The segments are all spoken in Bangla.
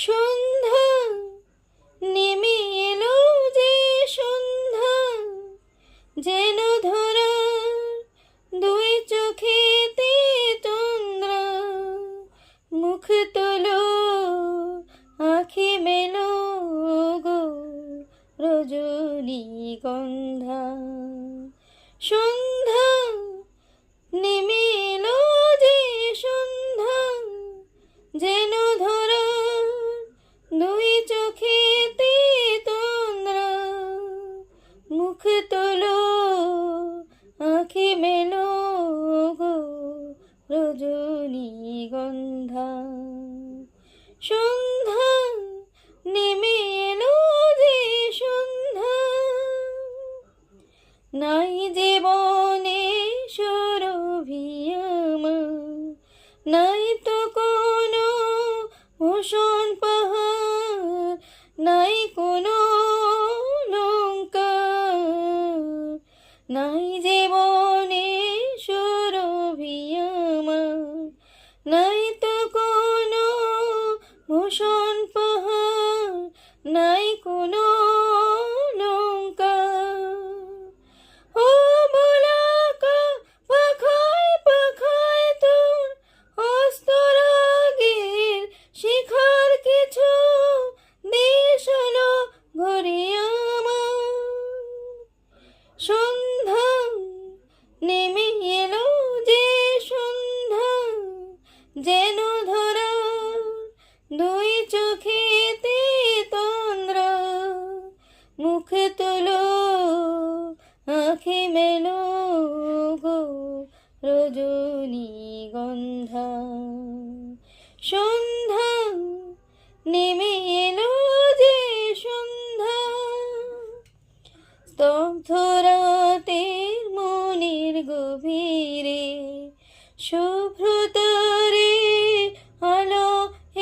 সন্ধ্যা নেমে এলো যে সন্ধ্যা, যেন ধরার দুই চোখেতে তন্দ্রা। মুখ তোলো, আঁখি মেলো গো রজনীগন্ধা। সন্ধ্যা নেমে এলো যে সন্ধ্যা, যেন ধরার দুই চোখেতে তন্দ্রা। মুখ তোলো, আঁখি মেলো গো রজনীগন্ধা। সন্ধ্যা নেমে এলো যে সন্ধ্যা, নাই জীবনে সুরভি আমার, নাই তো কোনো ভূষণ পাহাড়, নাই কোনো অলংকার। নাই জীবনে সুরভি আমার, নাই তো কোনো ভূষণ পাহাড়, নাই কোনো অলংকার। ও বোলাকা পাখায় পাখায় তোর হস্তরাগের শিখার কিছু দেশ হলো ঘরে আমার। সন্ধ্যা নেমে এলো যে সন্ধ্যা, যেন ধরার দুই চোখেতে তন্দ্রা। মুখ তোলো, আঁখি মেলো গো রজনীগন্ধা। সন্ধ্যা নেমে এলো যে সন্ধ্যা, স্তব্ধ রাতের মনের গভীরে শুভ্রতারে আলো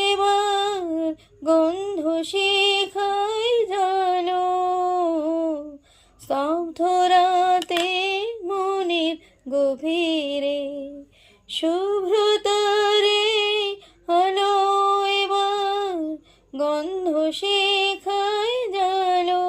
এবার গন্ধ শিখায় জালো। স্তব্ধ রাতের মনের গভীরে শুভ্রতারে আলো এবার গন্ধ শিখায় জালো।